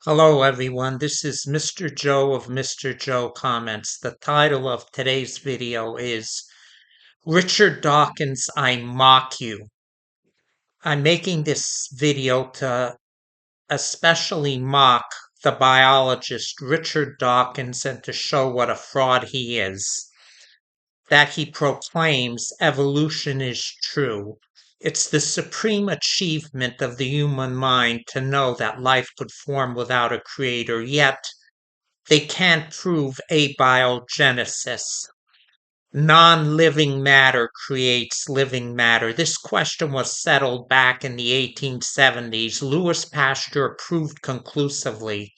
Hello, everyone. This is Mr. Joe of Mr. Joe Comments. The title of today's video is Richard Dawkins, I Mock You. I'm making this video to especially mock the biologist Richard Dawkins and to show what a fraud he is. That he proclaims evolution is true. It's the supreme achievement of the human mind to know that life could form without a creator, yet they can't prove abiogenesis. Non-living matter creates living matter. This question was settled back in the 1870s. Louis Pasteur proved conclusively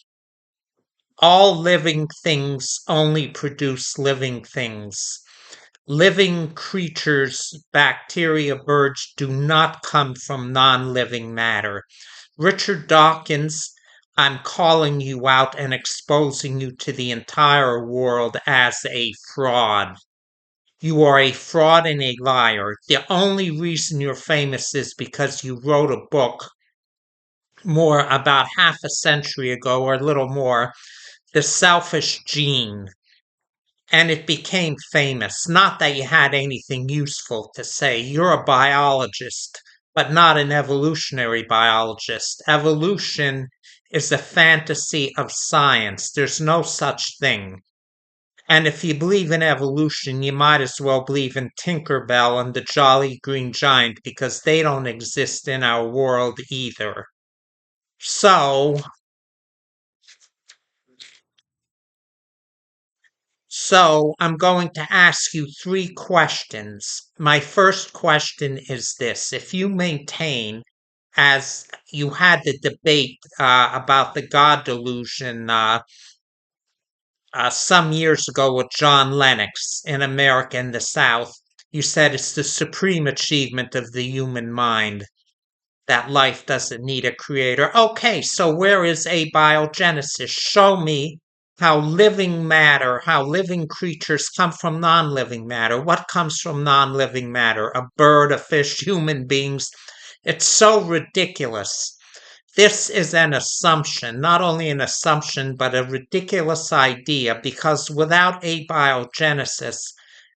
all living things only produce living things. Living creatures, bacteria, birds, do not come from non-living matter. Richard Dawkins, I'm calling you out and exposing you to the entire world as a fraud. You are a fraud and a liar. The only reason you're famous is because you wrote a book more about half a century ago or a little more, The Selfish Gene. And it became famous. Not that you had anything useful to say. You're a biologist, but not an evolutionary biologist. Evolution is a fantasy of science. There's no such thing. And if you believe in evolution, you might as well believe in Tinkerbell and the Jolly Green Giant because they don't exist in our world either. So I'm going to ask you three questions. My first question is this. If you maintain, as you had the debate about the God delusion some years ago with John Lennox in America in the South, you said it's the supreme achievement of the human mind that life doesn't need a creator. Okay, so where is abiogenesis? Show me how living matter, how living creatures come from non-living matter. What comes from non-living matter? A bird, a fish, human beings. It's so ridiculous. This is an assumption, not only an assumption, but a ridiculous idea because without abiogenesis,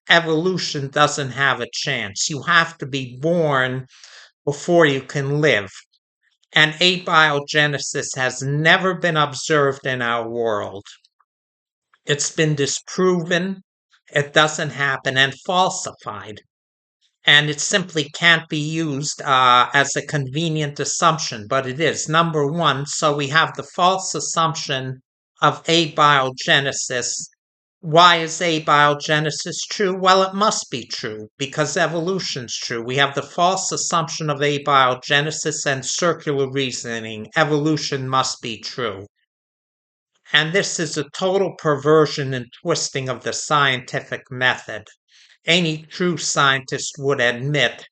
evolution doesn't have a chance. You have to be born before you can live. And abiogenesis has never been observed in our world. It's been disproven, it doesn't happen, and falsified. And it simply can't be used as a convenient assumption, but it is. Number one, so we have the false assumption of abiogenesis. Why is abiogenesis true? Well, it must be true because evolution's true. We have the false assumption of abiogenesis and circular reasoning. Evolution must be true. And this is a total perversion and twisting of the scientific method. Any true scientist would admit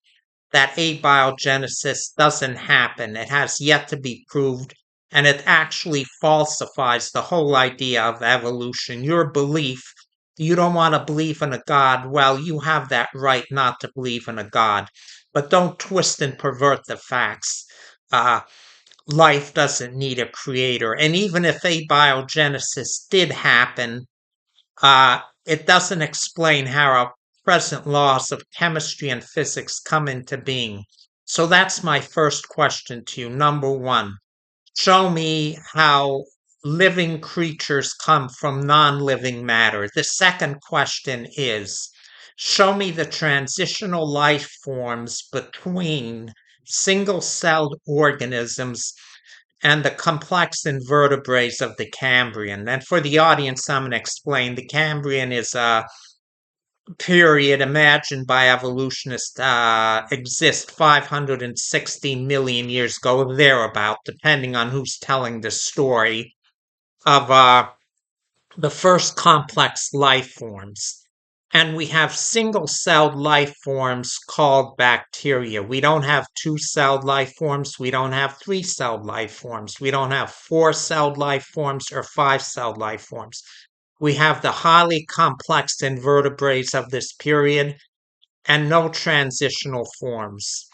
that abiogenesis doesn't happen. It has yet to be proved, and it actually falsifies the whole idea of evolution. Your belief, you don't want to believe in a God, well, you have that right not to believe in a God, but don't twist and pervert the facts. Life doesn't need a creator, and even if abiogenesis did happen, it doesn't explain how our present laws of chemistry and physics come into being. So that's my first question to you. Number one, show me how living creatures come from non-living matter. The second question is, show me the transitional life forms between single-celled organisms and the complex invertebrates of the Cambrian. And for the audience, I'm going to explain the Cambrian is a period imagined by evolutionists exist 560 million years ago, thereabout, depending on who's telling the story of the first complex life forms. And we have single-celled life forms called bacteria. We don't have two-celled life forms. We don't have three-celled life forms. We don't have four-celled life forms or five-celled life forms. We have the highly complex invertebrates of this period and no transitional forms.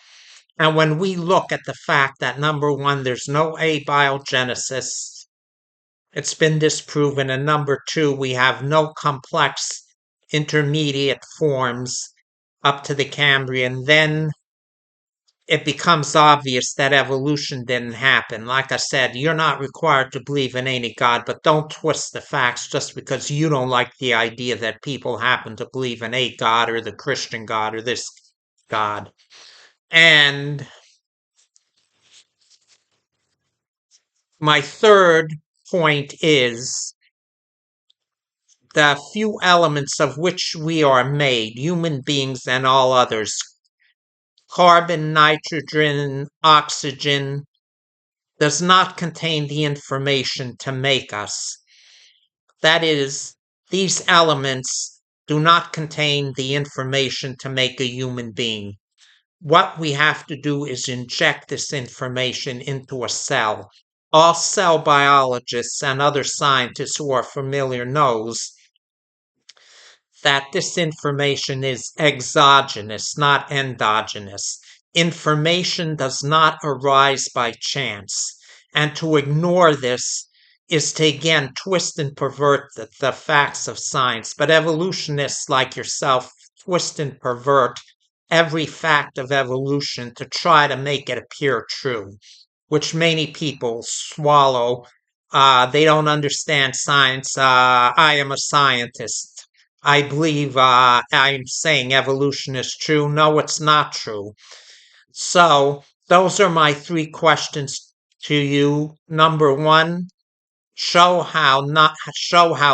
And when we look at the fact that, number one, there's no abiogenesis, it's been disproven, and number two, we have no complex intermediate forms up to the Cambrian, then it becomes obvious that evolution didn't happen. Like I said, you're not required to believe in any God, but don't twist the facts just because you don't like the idea that people happen to believe in a God or the Christian God or this God. And my third point is the few elements of which we are made, human beings and all others, carbon, nitrogen, oxygen, does not contain the information to make us. That is, these elements do not contain the information to make a human being. What we have to do is inject this information into a cell. All cell biologists and other scientists who are familiar knows that this information is exogenous, not endogenous. Information does not arise by chance. And to ignore this is to again twist and pervert the facts of science. But evolutionists like yourself twist and pervert every fact of evolution to try to make it appear true, which many people swallow. They don't understand science. I am a scientist. I believe I'm saying evolution is true. No, it's not true. So, those are my three questions to you. Number one, show how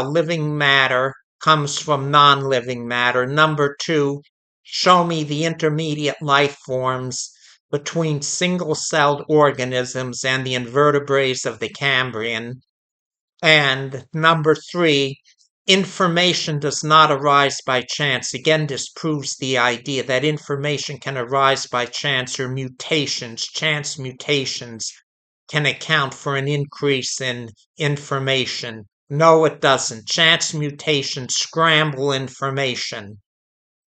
living matter comes from non-living matter. Number two, show me the intermediate life forms between single-celled organisms and the invertebrates of the Cambrian. And number three, information does not arise by chance. Again, this proves the idea that information can arise by chance or mutations. Chance mutations can account for an increase in information. No, it doesn't. Chance mutations scramble information.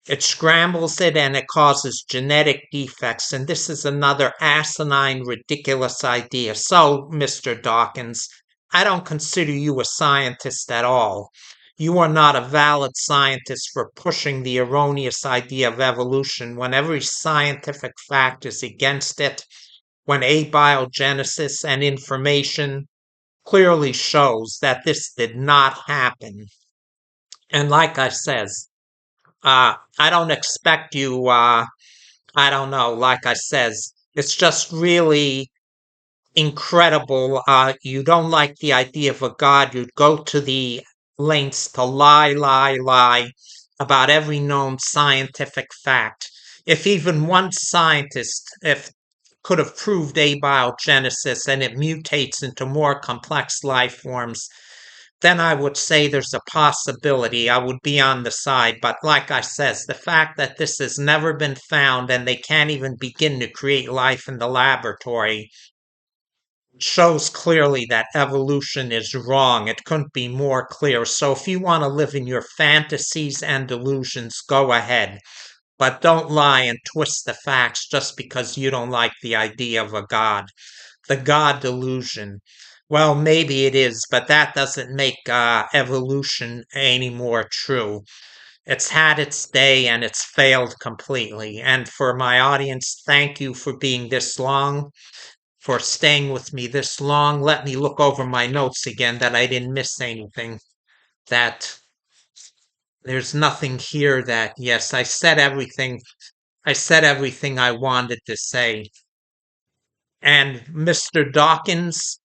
It scrambles it and it causes genetic defects. And this is another asinine, ridiculous idea. So, Mr. Dawkins, I don't consider you a scientist at all. You are not a valid scientist for pushing the erroneous idea of evolution when every scientific fact is against it, when abiogenesis and information clearly shows that this did not happen. And like I says, I don't expect you, I don't know, like I says, it's just really incredible. You don't like the idea of a God. You'd go to the lengths to lie about every known scientific fact. If even one scientist if could have proved abiogenesis and it mutates into more complex life forms, then I would say there's a possibility. I would be on the side. But like I says, the fact that this has never been found and they can't even begin to create life in the laboratory shows clearly that evolution is wrong. It couldn't be more clear. So if you want to live in your fantasies and delusions, go ahead. But don't lie and twist the facts just because you don't like the idea of a God. The God delusion. Well, maybe it is, but that doesn't make evolution any more true. It's had its day and it's failed completely. And for my audience, thank you for being this long, for staying with me this long. Let me look over my notes again that I didn't miss anything. That there's nothing here that, yes, I said everything. I said everything I wanted to say. And Mr. Dawkins,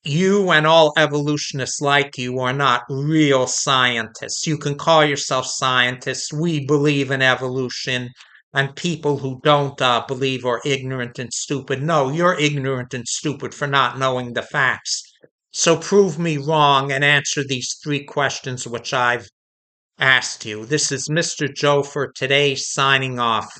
you and all evolutionists like you are not real scientists. You can call yourself scientists. We believe in evolution, and people who don't believe are ignorant and stupid. No, you're ignorant and stupid for not knowing the facts. So prove me wrong and answer these three questions which I've asked you. This is Mr. Joe for today, signing off.